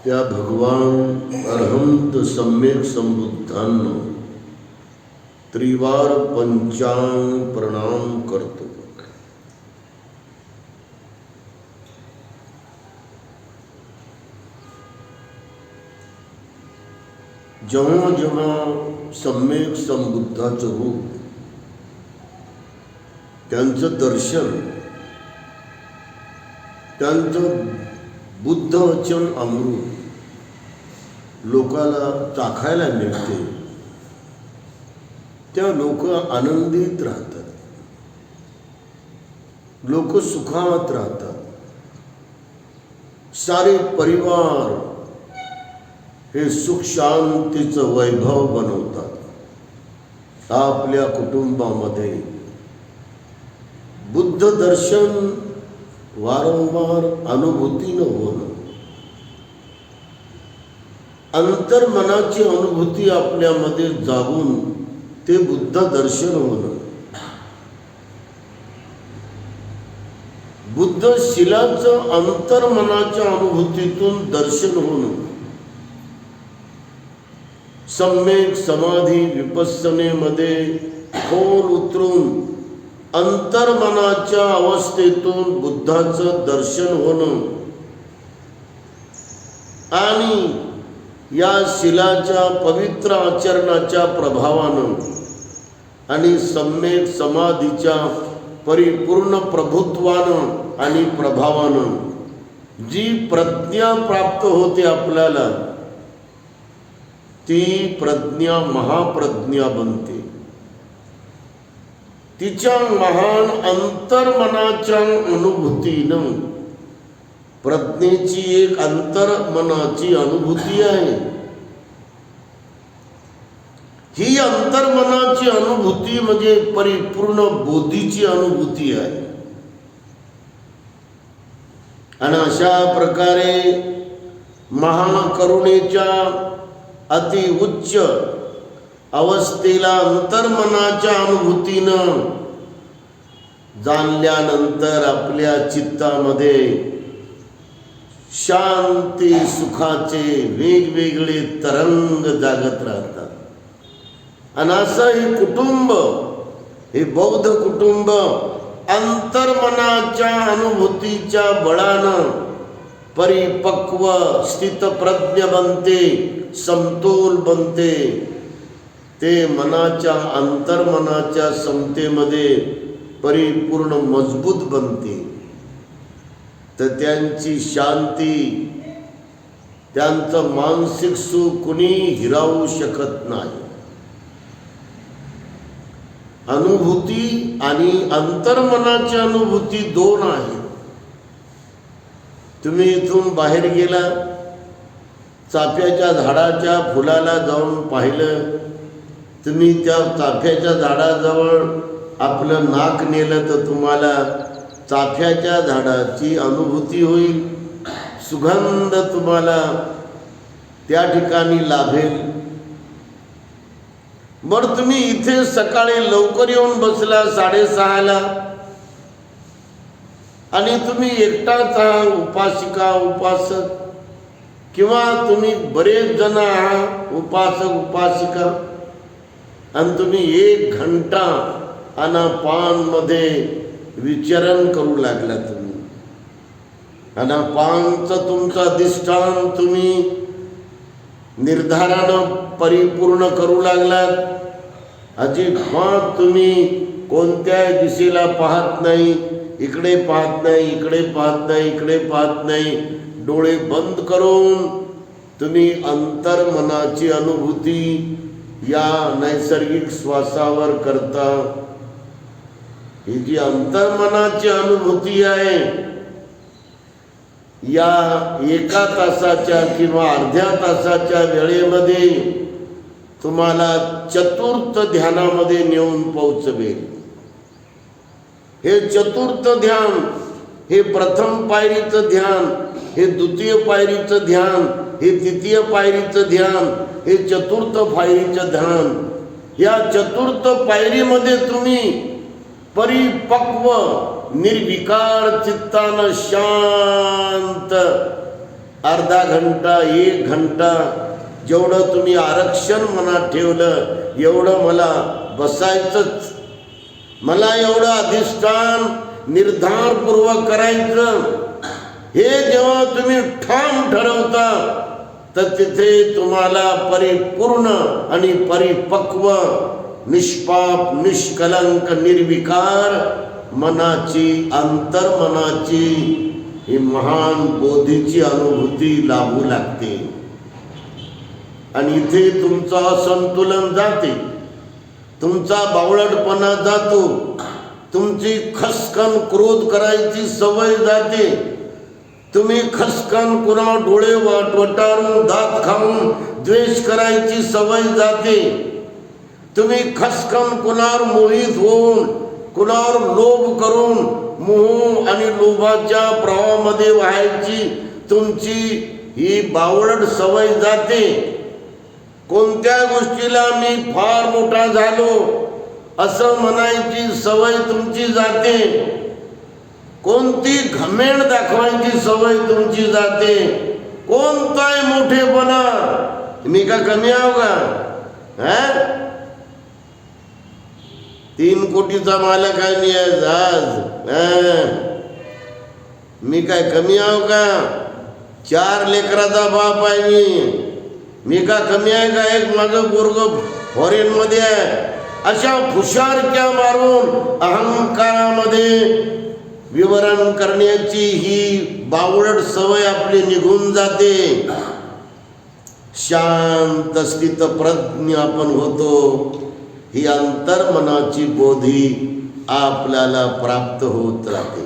त्या भगवान अरहंत सम्यक संबुद्धांना त्रिवार पंचांग प्रणाम करतो. जेव्हा जेव्हा सम्यक संबुद्धाचं रूप, त्यांचं दर्शन, त्यांचं बुद्ध वचन अमृत लोकाला चाखायला मिळते, त्या लोक आनंदित राहतात, लोक सुखात राहतात. सारे परिवार हे सुख शांतीचं वैभव बनवतात. आपल्या कुटुंबामध्ये बुद्ध दर्शन वारंवार अनुभूतीनं होणं, अंतर्मनाची अनुभूती आपल्यामध्ये जागून ते बुद्ध दर्शन होणं, बुद्ध शिलाचं अंतर्मनाच्या अनुभूतीतून दर्शन होणं, सम्यक समाधी विपස්සनेमध्ये खोल उतरून अंतर्मनाच्या अवस्थेतून बुद्धाचं दर्शन होणं आणि या शिलाच्या पवित्र आचरणाच्या प्रभावानं आणि सम्यक समाधीच्या परिपूर्ण प्रभुत्वानं आणि प्रभावानं जी प्रज्ञा प्राप्त होते आपल्याला, ती प्रज्ञा महाप्रज्ञा बनते. तिच्या महान अंतर्मनाच्या अनुभूतीनं, प्रज्ञेची एक अंतर्मनाची अनुभूती आहे. ही अंतर्मनाची अनुभूती म्हणजे परिपूर्ण बोधीची अनुभूती आहे. आणि अशा प्रकारे महाकरुणेच्या अति उच्च अवस्थेला अंतर्मनाच्या अनुभूतीनं जाणल्यानंतर आपल्या चित्तामध्ये शांती सुखाचे वेगवेगळे तरंग जागत राहतात. आणि असं हे कुटुंब, हे बौद्ध कुटुंब अंतर्मनाच्या अनुभूतीच्या बळानं परिपक्व स्थितप्रज्ञ बनते, समतोल बनते. ते मनाच्या अंतर्मनाच्या समतेमध्ये परिपूर्ण मजबूत बनते. तर त्यांची शांती, त्यांचं मानसिक सुख कुणी हिरावू शकत नाही. अनुभूती आणि अंतर्मनाची अनुभूती दोन आहेत. तुम्ही इथून बाहेर गेला, चाफ्याच्या झाडाच्या फुलाला जाऊन पाहिलं, तुम्ही त्या चाफ्याच्या झाडाजवळ आपलं नाक नेलं तर तुम्हाला चाफ्याच्या झाडाची अनुभूती होईल, सुगंध तुम्हाला त्या ठिकाणी लाभेल. बरं, तुम्ही इथे सकाळी लवकर येऊन बसला 6:30ला आणि तुम्ही एकटाच आहात, उपासिका उपासक, किंवा तुम्ही बरेच जण आहात उपासक उपासिका, आणि तुम्ही 1 घंटा अनापानमध्ये विचरण करू लागला. तुम्ही अनापानचं तुमचं अधिष्ठान तुम्ही निर्धारानं परिपूर्ण करू लागलात. अजिबात तुम्ही कोणत्या दिशेला पाहत नाही, इकडे पाहत नाही, इकडे पाहत नाही, इकडे पाहत नाही. डोळे बंद करून तुम्ही अंतर्मनाची अनुभूती या नैसर्गिक श्वासावर करता. ही जी अंतर्मनाची अनुभूती आहे, या 1 तासाच्या किंवा अर्ध्या तासाच्या वेळेमध्ये तुम्हाला चतुर्थ ध्यानामध्ये नेऊन पोहोचवेल. हे चतुर्थ ध्यान, हे प्रथम पायरीचं ध्यान, हे द्वितीय पायरीचं ध्यान, हे तृतीय पायरीचं ध्यान, हे चतुर्थ पायरीचं ध्यान. या चतुर्थ पायरीमध्ये तुम्ही परिपक्व निर्विकार चित्तानं शांत अर्धा घंटा 1 घंटा जेवढं तुम्ही आरक्षण मनात ठेवलं एवढं मला बसायचंच, मला एवढं अधिष्ठान निर्धारपूर्वक करायचं. हे जेव्हा तुम्ही ठाम ठरवता तर तिथे तुम्हाला परिपूर्ण आणि परिपक्व निष्पाप निष्कलंक निर्विकार मनाची अंतर्मनाची ही महान बोधीची अनुभूती लाभू लागते. आणि इथे तुमचं असंतुलन जाते, तुमचा बावळटपणा जातो, तुमची खसकन क्रोध करायची सवय जाते. तुम्ही खसकन कुणा डोळे वटारून दात खाऊन द्वेष करायची सवय जाते. तुम्ही खसकन कुणावर मोहित होऊन कुणावर लोभ करून मोह आणि लोभाच्या प्रवाहामध्ये व्हायची तुमची ही बावळट सवय जाते. कोणत्या गोष्टीला मी फार मोठा झालो असं म्हणायची सवय तुमची जाते. कोणती घमेंड दाखवायची सवय तुमची जाते. कोणताही मोठेपणा, मी का कमी आहो का? 3 कोटीचा मालक आहे मी आज, मी काय कमी आहो का? 4 लेकराचा बाप आहे मी का कमी आहे का? एक माझं पोरगं फॉरेन मध्ये आहे. अशा फुशारक्या मारून अहंकारामध्ये विवरण करण्याची ही बावळट सवय आपली निघून जाते. शांत स्थित प्रज्ञ आपण होतो. ही अंतर्मनाची बोधी आपल्याला प्राप्त होत राहते.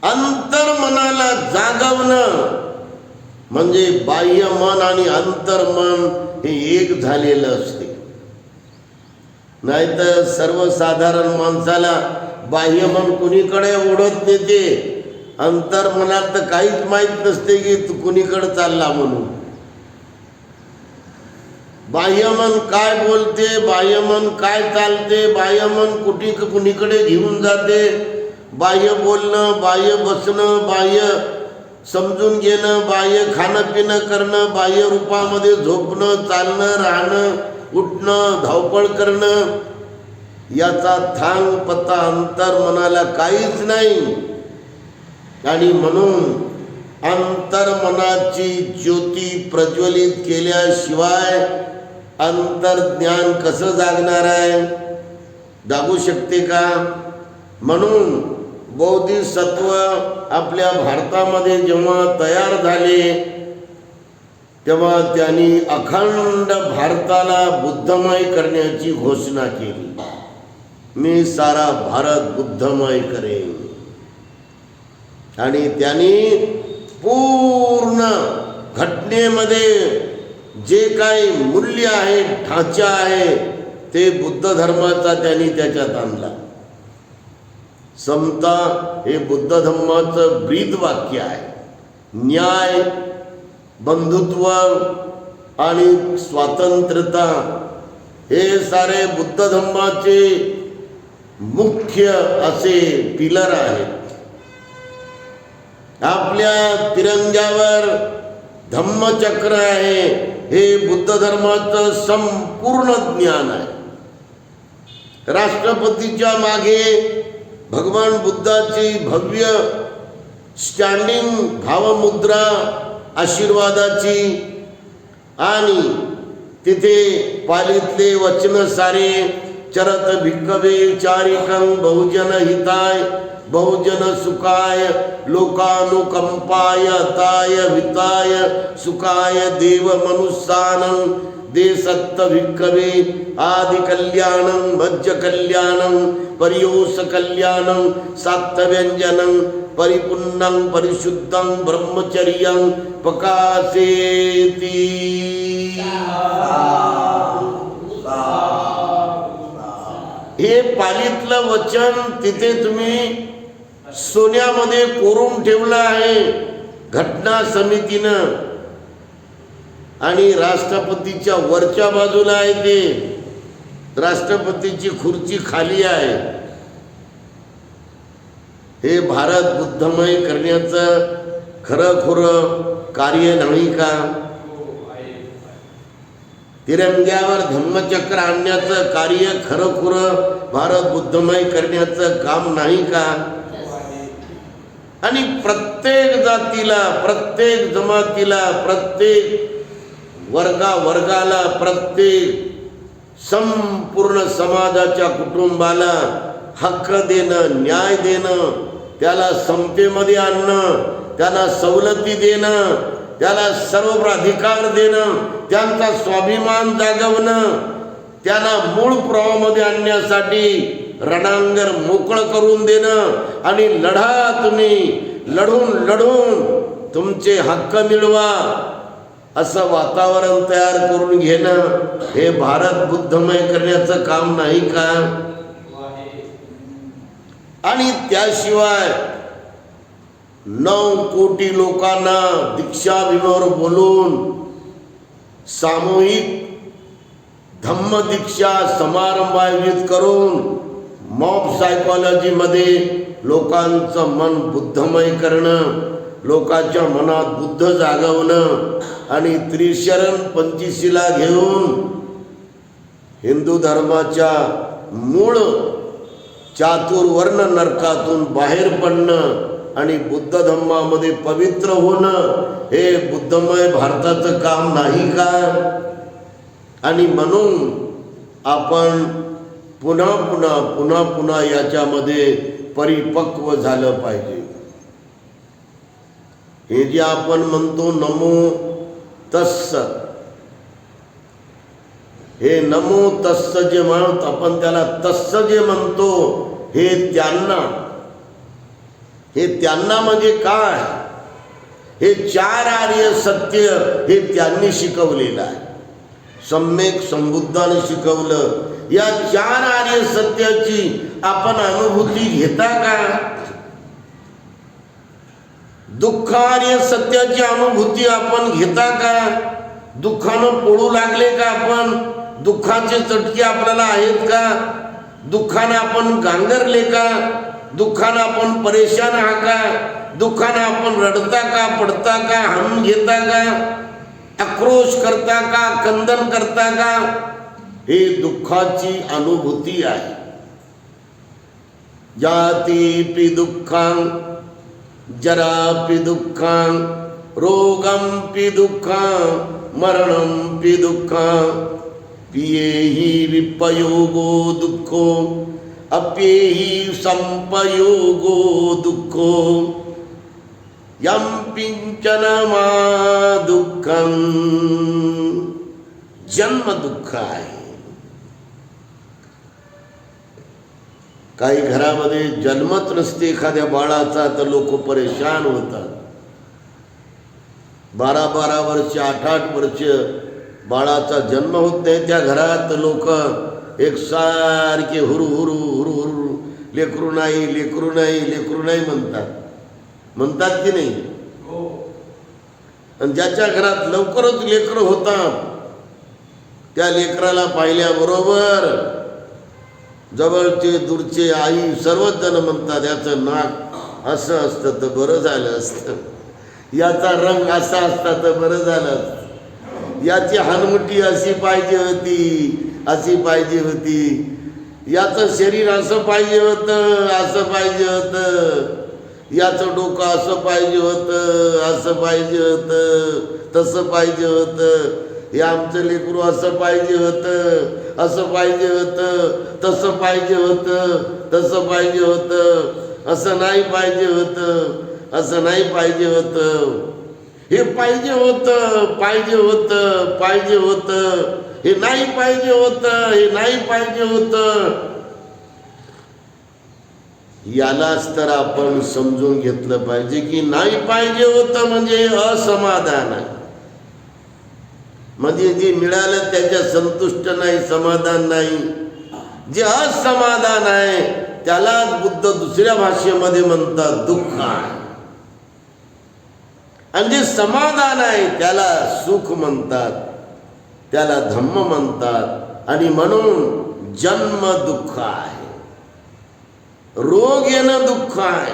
अंतर्मनाला जागवणं म्हणजे बाह्य मन आणि अंतर्मन हे एक झालेलं असते. नाहीतर सर्वसाधारण माणसाला बाह्य मन कुणीकडे ओढत नेते, अंतर्मनात तर काहीच माहीत नसते की तू कुणीकडे चालला म्हणून. बाह्यमन काय बोलते, बाह्यमन काय चालते, बाह्यमन कुणीकडे घेऊन जाते. बाह्य बोलणं, बाह्य बसणं, बाह्य समजून घेणं, बाह्य खाणं पिणं करणं, बाह्य रूपामध्ये झोपणं, चालणं, राहणं, उठणं, धावपळ करणं, याचा थांग पत्ता अंतर्मनाला काहीच नाही. आणि म्हणून अंतर्मनाची ज्योती प्रज्वलित केल्याशिवाय अंतर्ज्ञान कसं जागणार आहे? जागू शकते का? म्हणून बोधिसत्व आपल्या भारतामध्ये जेव्हा तयार झाले तेव्हा त्यांनी अखंड भारताला बुद्धमय करण्याची घोषणा केली. मी सारा भारत बुद्धमय करेन. आणि त्यांनी पूर्ण घटनेमध्ये जे काही मूल्य आहे, ढाचा आहे, ते बुद्ध धर्माचा त्यांनी त्याच्यात आणला. समता हे बुद्ध धर्माचं ब्रीद वाक्य आहे. न्याय, बंधुत्व आणि स्वातंत्र्यता हे सारे बुद्ध धर्माचे मुख्य असे पिलर आहेत. आपल्या तिरंग्यावर धम्मचक्र आहे. हे बुद्ध धर्माचं संपूर्ण ज्ञान आहे. राष्ट्रपतीच्या मागे भगवान बुद्धाची भव्य स्टँडिंग भावमुद्रा आशीर्वादाची, आणि तिथे पालीतले वचन सारे चरत भिक्कवे चारिकं बहुजन हिताय बहुजन सुखाय लोकानुकंपाय ताय विताय सुखाय देव मनुष्यानं दे सत्त भिक्कवे आदि कल्याणं भज्य कल्याणं परियोष कल्याणं सात्त व्यंजनं परिपुन्नं परिशुद्धं ब्रह्मचर्यं पकासेती. हे पालीतलं वचन तिथे तुम्ही सोन्यामध्ये कोरून ठेवलं आहे घटना समितीनं, आणि राष्ट्रपतीच्या वरच्या बाजूला आहे ते. राष्ट्रपतीची खुर्ची खाली आहे. हे भारत बुद्धमय करण्याचं खरं कार्य नाही का? तिरंग्यावर धम्मचक्र आणण्याचं कार्य खरं भारत बुद्धमय करण्याचं काम नाही का? आणि प्रत्येक जातीला, प्रत्येक जमातीला, प्रत्येक वर्गाला, प्रत्येक संपूर्ण समाजाच्या कुटुंबाला हक्क देणं, न्याय देणं, त्याला समतेमध्ये आणणं, त्याला सवलती देणं, त्याला सर्व अधिकार देणं, त्यांचा स्वाभिमान जागवणं, त्याला मूळ प्रवाहामध्ये आणण्यासाठी रणांगर मोकळं करून देणं, आणि लढा, तुम्ही लढून तुमचे हक्क मिळवा असं वातावरण तयार करून घेणं हे भारत बुद्धमय करण्याचं काम नाही का? आणि त्याशिवाय 9 कोटी लोकांना दीक्षाभीमावर बोलून सामूहिक धम्मदीक्षा समारंभ आयोजित करून मॉब सायकॉलॉजीमध्ये लोकांचं मन बुद्धमय करणं, लोकांच्या मनात बुद्ध जागवणं, आणि त्रिशरण पंचशीला घेऊन हिंदू धर्माच्या मूळ चातुर्वर्ण नरकातून बाहेर पडणं आणि बुद्ध धम्मामध्ये पवित्र होणं हे बुद्धमय भारताचं काम नाही का? आणि म्हणून आपण पुन्हा याच्यामध्ये परिपक्व झालं पाहिजे. हे जे आपण म्हणतो नमो तस्स, हे नमो तस्स जे म्हणतो आपण, त्याला तस्स जे म्हणतो हे त्यांना म्हणजे काय? हे 4 आर्य सत्य हे त्यांनी शिकवलेलं आहे. सम्यक संबुद्धाने शिकवलं. या 4 आर्य सत्याची आपण अनुभूती घेता का? दुःखार्य सत्याची अनुभूती आपण घेता का? दुःखानं पळू लागले का आपण? दुःखाचे चटके आपल्याला आहेत का? दुःखानं आपण गांगरले का? दुःखानं आपण परेशान आहात का? दुःखानं आपण रडता का, पडता का, हाणून घेता का, आक्रोश करता का, कंदन करता का? हे दुःखाची अनुभूती आहे. जातीपि दुःखं जरापि दुःखं रोगंपि दुःखं मरणंपि दुःखं पियेहि विपयोगो दुःखो अप्येहि संपयोगो दुःखो यं पिंचनमा दुःखं. जन्म दुःख आहे. काही घरामध्ये जन्मच नसते एखाद्या बाळाचा तर लोक परेशान होतात. 12-12 वर्ष 8-8 वर्ष बाळाचा जन्म होत नाही त्या घरात लोक एकसारखे हुरू लेकरू नाही म्हणतात की नाही? आणि ज्याच्या घरात लवकरच लेकरं होतात त्या लेकराला पाहिल्याबरोबर जवळचे दूरचे आई सर्वच जण म्हणतात याचं नाक असं असतं तर बरं झालं असतं, याचा रंग असा असता तर बरं झालं असतं, याची हनुमटी अशी पाहिजे होती, याचं शरीर असं पाहिजे होतं. याचं डोकं असं पाहिजे होतं, असं पाहिजे होतं, तसं पाहिजे होतं, हे आमचं लेकरू असं पाहिजे होतं, असं पाहिजे होतं, तसं पाहिजे होतं, तसं पाहिजे होतं, असं नाही पाहिजे होतं, असं नाही पाहिजे होतं, हे पाहिजे होतं, पाहिजे होतं, पाहिजे होतं, हे नाही पाहिजे होतं, हे नाही पाहिजे होतं. यालाच तर आपण समजून घेतलं पाहिजे की नाही पाहिजे होतं म्हणजे असमाधान आहे. म्हणजे जे मिळालं त्याच्या संतुष्ट नाही, समाधान नाही. जे असमाधान आहे त्यालाच बुद्ध दुसऱ्या भाषेमध्ये म्हणतात दुःख आहे. आणि जे समाधान आहे त्याला सुख म्हणतात, त्याला धम्म म्हणतात. आणि म्हणून जन्म दुःख आहे, रोग येणं दुःख आहे.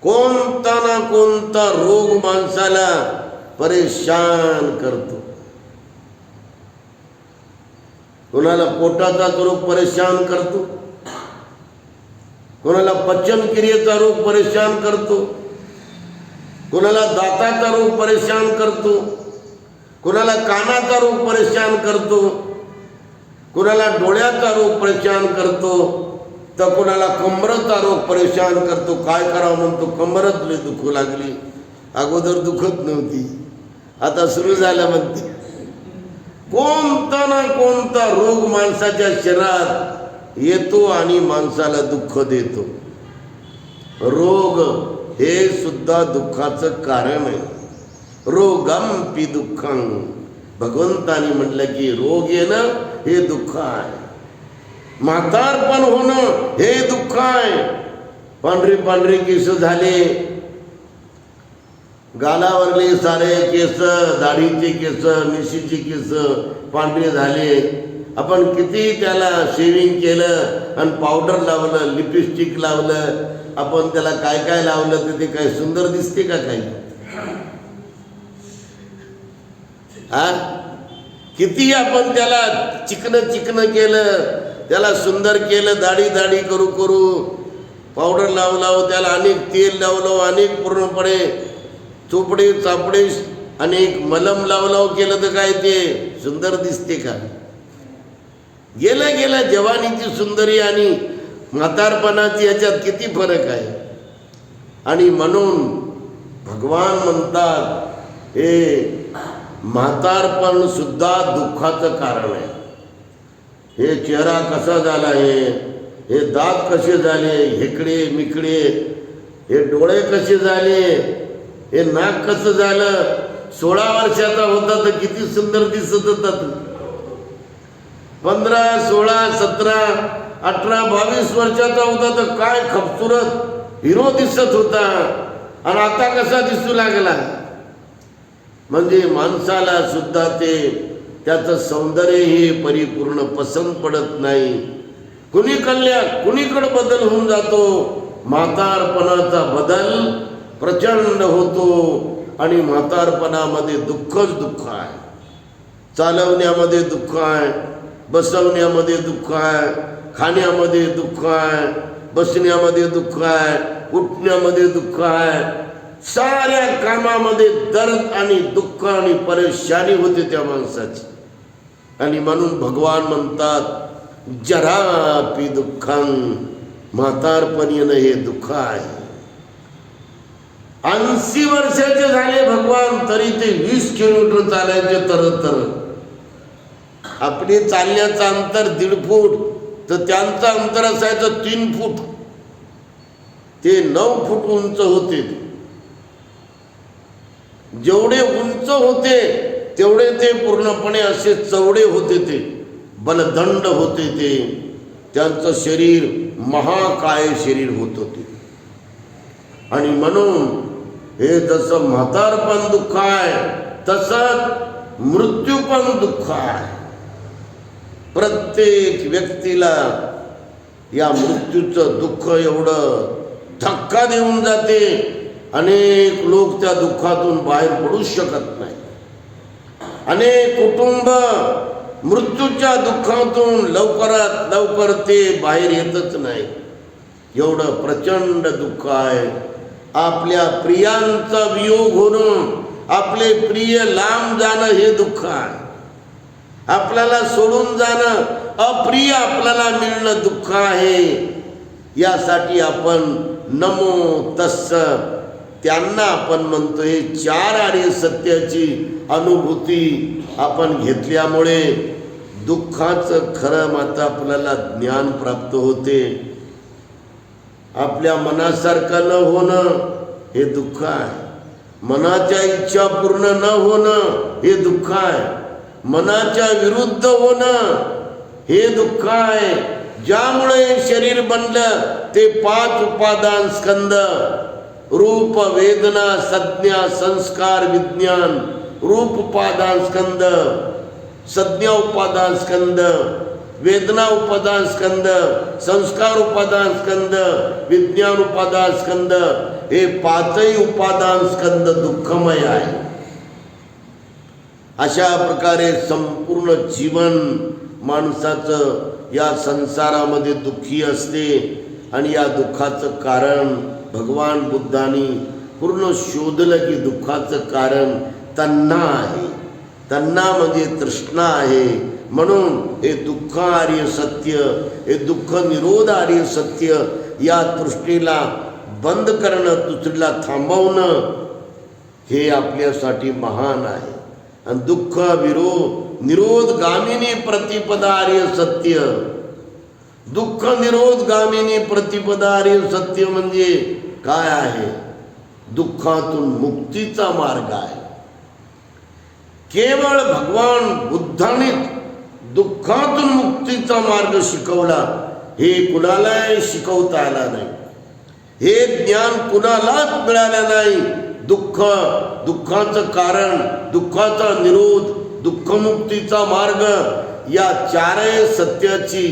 कोणता ना कोणता रोग माणसाला परेशान करतो. कोणाला पोटाचाच रोग परेशान करतो, कोणाला पचनक्रियेचा रोग परेशान करतो, कोणाला दाताचा रोग परेशान करतो, कोणाला कानाचा रोग परेशान करतो, कोणाला डोळ्याचा रोग परेशान करतो, तर कोणाला कंबरचा रोग परेशान करतो. काय करावं म्हणतो, कंबरच लई दुखू लागली, अगोदर दुखत नव्हती, आता सुरू झालं म्हणते. कोणता ना कोणता रोग माणसाच्या शरीरात येतो आणि माणसाला दुःख देतो. रोग हे सुद्धा दुःखाचं कारण आहे. रोगंपि दुःखं, भगवंतानी म्हटलं की रोग येणं हे दुःख आहे, म्हातारपण होणं हे दुःख आहे. पांढरी पांढरी केस झाले, गालावरले सारे केस, दाढीचे केस, मिशीचे केस पांढरे झाले. आपण किती त्याला शेविंग केलं आणि पावडर लावलं, लिपस्टिक लावलं, आपण त्याला काय काय लावलं तर ते काय सुंदर दिसते का काही? हा, किती आपण त्याला चिकन चिकन केलं, त्याला सुंदर केलं, दाढी दाढी करू करू, पावडर लावू लावू, त्याला अनेक तेल लावलं, अनेक पूर्णपणे चोपडे चापडे अनेक मलम लाव लाव केलं तर काय ते सुंदर दिसते का? गेलं गेलं जवानीची सुंदरी आणि म्हातारपणाची याच्यात किती फरक आहे. आणि म्हणून भगवान म्हणतात हे म्हातारपण सुद्धा दुःखाचं कारण आहे. हे चेहरा कसा झाला आहे, हे दात कसे झाले, हेकडे मिकडे, हे डोळे कसे झाले, हे नाक कसं झालं. 16 वर्षाचा होता तर किती सुंदर दिसत होता तू. 15, 16, 17, 18, 22 वर्षाचा होता तर काय खूबसूरत हिरो दिसत होता, आणि आता कसा दिसू लागला. म्हणजे माणसाला सुद्धा ते त्याचं सौंदर्य हे परिपूर्ण पसंत पडत नाही. कुणीकडे बदल होऊन जातो. म्हातारपणाचा बदल प्रचंड होतो आणि म्हातारपणामध्ये दुःखच दुःख आहे. चालवण्यामध्ये दुःख आहे, बसवण्यामध्ये दुःख आहे, खाण्यामध्ये दुःख आहे, बसण्यामध्ये दुःख आहे, उठण्यामध्ये दुःख आहे. साऱ्या कामामध्ये दर्द आणि दुःख आणि परेशानी होते त्या माणसाची. आणि म्हणून भगवान म्हणतात जरापि दुःखं, म्हातारपण येणं हे दुःख आहे. 80 वर्षाचे झाले भगवान तरी ते 20 किलोमीटर चालायचे तर आपले चालण्याचं अंतर 1.5 फूट तर त्यांचं अंतर असायचं 3 फूट. ते 9 फूट उंच होते. जेवढे उंच होते तेवढे ते पूर्णपणे असे चवडे होते, ते बलदंड होते. ते त्यांचं शरीर महाकाय शरीर होत होते. आणि म्हणून हे जसं म्हातारपण दुःख आहे तसंच मृत्यू पण दुःख आहे. प्रत्येक व्यक्तीला या मृत्यूचं दुःख एवढं धक्का देऊन जाते, अनेक लोक त्या दुःखातून बाहेर पडू शकत नाही. अनेक कुटुंब मृत्यूच्या दुःखातून लवकरात लवकर ते बाहेर येतच नाही. एवढं प्रचंड दुःख आहे. आपल्या प्रियांचा वियोग होणं, आपले प्रिय लांब जाणं हे दुःख आहे. आपल्याला सोडून जाणं, अप्रिय आपल्याला मिळणं दुःख आहे. यासाठी आपण नमो तस्स त्यांना आपण म्हणतो. हे 4 आर्य सत्याची अनुभूती आपण घेतल्यामुळे दुःखाचं खरं मात्र आपल्याला ज्ञान प्राप्त होते. आपल्या मनासारखं न होणं हे दुःख आहे. मनाच्या इच्छा पूर्ण न होणं हे दुःख आहे. मनाच्या विरुद्ध होणं हे दुःख आहे. ज्यामुळे शरीर बनलं ते 5 उपादान स्कंद, रूप वेदना संज्ञा संस्कार विज्ञान. रूप उपादान स्कंद, संज्ञा उपादान स्कंद, वेदना उपादान स्कंद, संस्कार उपादान स्कंद, विज्ञान उपादान स्कंद. हे 5ही उपादान स्कंद दुःखमय आहे. अशा प्रकारे संपूर्ण जीवन माणसाचं या संसारामध्ये दुःखी असते. आणि या दुःखाचं कारण भगवान बुद्धांनी पूर्ण शोधलं की दुःखाचं कारण तण्णा आहे. तण्णा म्हणजे तृष्णा आहे. म्हणून हे दुःख आर्य सत्य, हे दुःख निरोध आर्य सत्य, या तृष्णेला बंद करणं, तृष्णेला थांबवणं हे आपल्यासाठी महान आहे. आणि दुःख निरोध गामिनी प्रतिपदा आर्य सत्य. दुःख निरोध गामिनी प्रतिपदा आर्य सत्य म्हणजे काय आहे? दुःखातून मुक्तीचा मार्ग आहे. केवळ भगवान बुद्धाने दुःखातून मुक्तीचा मार्ग शिकवला. हे कुणालाही शिकवता आला नाही. हे ज्ञान कुणालाच मिळालं नाही. दुःखाचं कारण, दुःखाचा निरोध, दुःखमुक्तीचा मार्ग या 4 सत्याची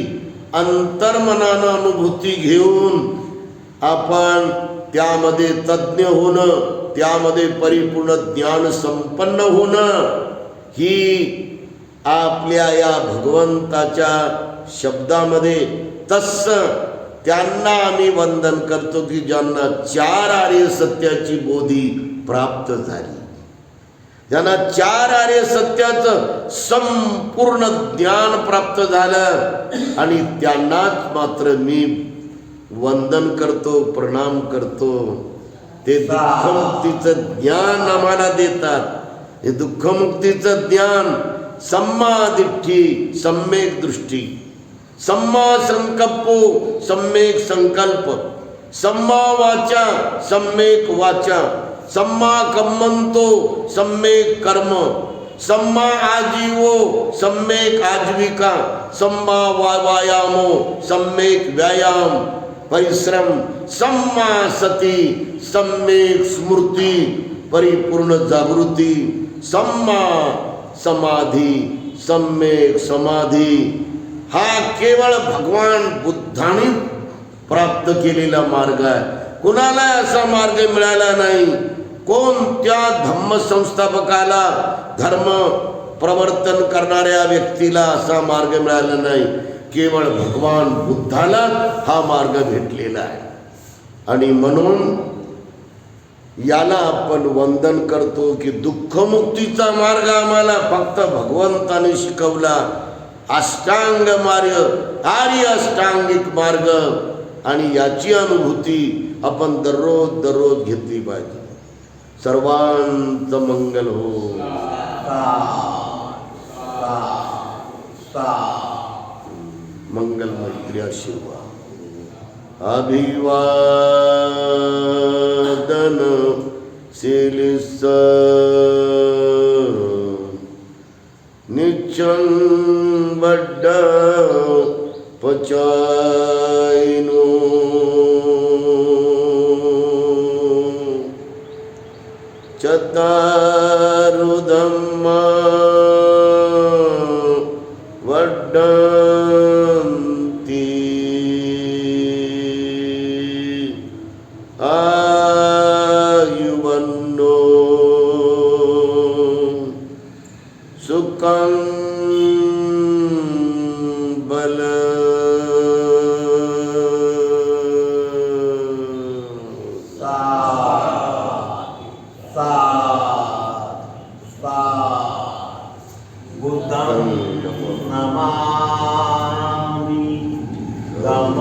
अंतर्मनानं अनुभूती घेऊन आपण त्यामध्ये तज्ञ होणं, त्यामध्ये परिपूर्ण ज्ञान संपन्न होणं ही आपल्या या भगवंताच्या शब्दामध्ये तस्स त्यांना आम्ही वंदन करतो की ज्यांना 4 आर्य सत्याची बोधी प्राप्त झाली. ज्यांना 4 आर्य सत्याचं संपूर्ण ज्ञान प्राप्त झालं आणि त्यांनाच मात्र मी वंदन करतो, प्रणाम करतो. ते दुःखमुक्तीचं ज्ञान आम्हाला देतात. हे दुःखमुक्तीचं ज्ञान सम्मा दिठ्ठी सम्यक दृष्टी, सम्मा संकल्पो सम्यक संकल्प, सम्मा वाचा सम्यक वाचा, सम्मा कम्मंतो सम्यक कर्म, सम्मा आजीवो सम्यक आजीविका, सम्मा वायामो सम्यक व्यायाम परिश्रम, सम्मा सती सम्यक स्मृती परिपूर्ण जागृती, सम्मा समाधी सम्यक समाधी. हा केवळ भगवान बुद्धांनी प्राप्त केलेला मार्ग आहे. कुणाला असा मार्ग मिळाला नाही. कोणत्या धम्म संस्थापकाला, धर्म प्रवर्तन करणाऱ्या व्यक्तीला असा मार्ग मिळाला नाही. केवळ भगवान बुद्धाला हा मार्ग भेटलेला आहे. आणि म्हणून याला आपण वंदन करतो की दुःखमुक्तीचा मार्ग आम्हाला फक्त भगवंताने शिकवला. अष्टांग मार्ग, आर्य अष्टांगिक मार्ग, आणि याची अनुभूती आपण दररोज घेतली पाहिजे. सर्वांचं मंगल हो. मंगल मैत्री आशीर्वाद. अभिवादन शिलिस निचन बड्ड पचायनो चतारु धम्मा वड्डंती आयुवन्नो सुखं बल अखंड नमामि गम